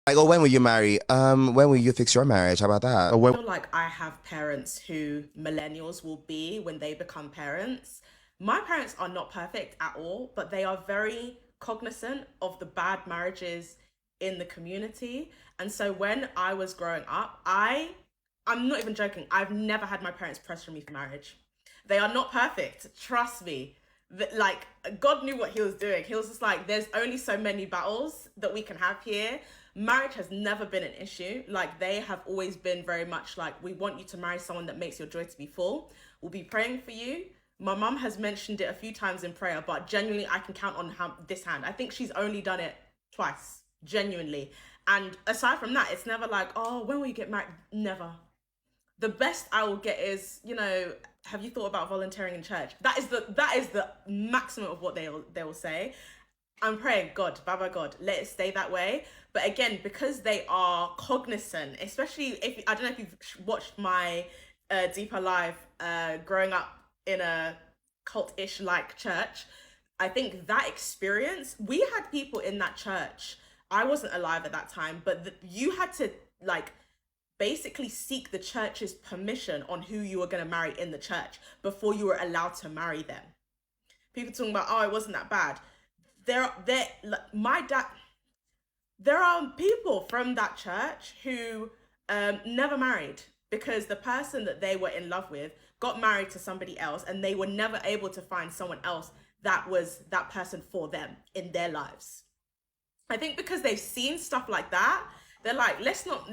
Like, oh, when will you marry? When will you fix your marriage? How about that? Or when? I feel like I have parents who millennials will be when they become parents. My parents are not perfect at all, but they are very cognizant of the bad marriages in the community. And so when I was growing up, I'm not even joking. I've never had my parents pressure me for marriage. They are not perfect. Trust me. Like God knew what he was doing. He was just like, there's only so many battles that we can have here. Marriage has never been an issue. Like they have always been very much like, we want you to marry someone that makes your joy to be full. We'll be praying for you. My mum has mentioned it a few times in prayer, but genuinely I can count on this hand. I think she's only done it twice, genuinely. And aside from that, it's never like, oh, when will you get married? Never. The best I will get is, have you thought about volunteering in church? That is the maximum of what they will say. I'm praying, God, Baba God, let it stay that way. But again, because they are cognizant, especially if I don't know if you've watched my deeper life growing up in a cult-ish like church. I think that experience, we had people in that church. I wasn't alive at that time, but you had to like basically seek the church's permission on who you were going to marry in the church before you were allowed to marry them. People talking about, oh, it wasn't that bad. There, my dad. There are people from that church who never married because the person that they were in love with got married to somebody else, and they were never able to find someone else that was that person for them in their lives. I think because they've seen stuff like that, they're like, let's not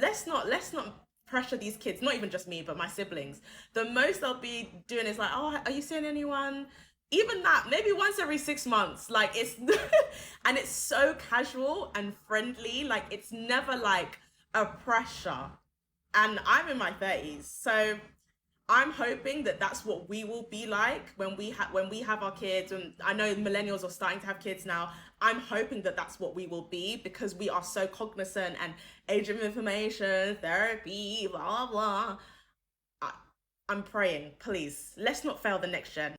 pressure these kids. Not even just me, but my siblings. The most they'll be doing is like, oh, are you seeing anyone? Even that, maybe once every 6 months. Like it's, and it's so casual and friendly. Like it's never like a pressure. And I'm in my 30s, so I'm hoping that that's what we will be like when we have our kids. And I know millennials are starting to have kids now. I'm hoping that that's what we will be because we are so cognizant and age of information, therapy, blah blah. I, I'm praying, please. Let's not fail the next gen.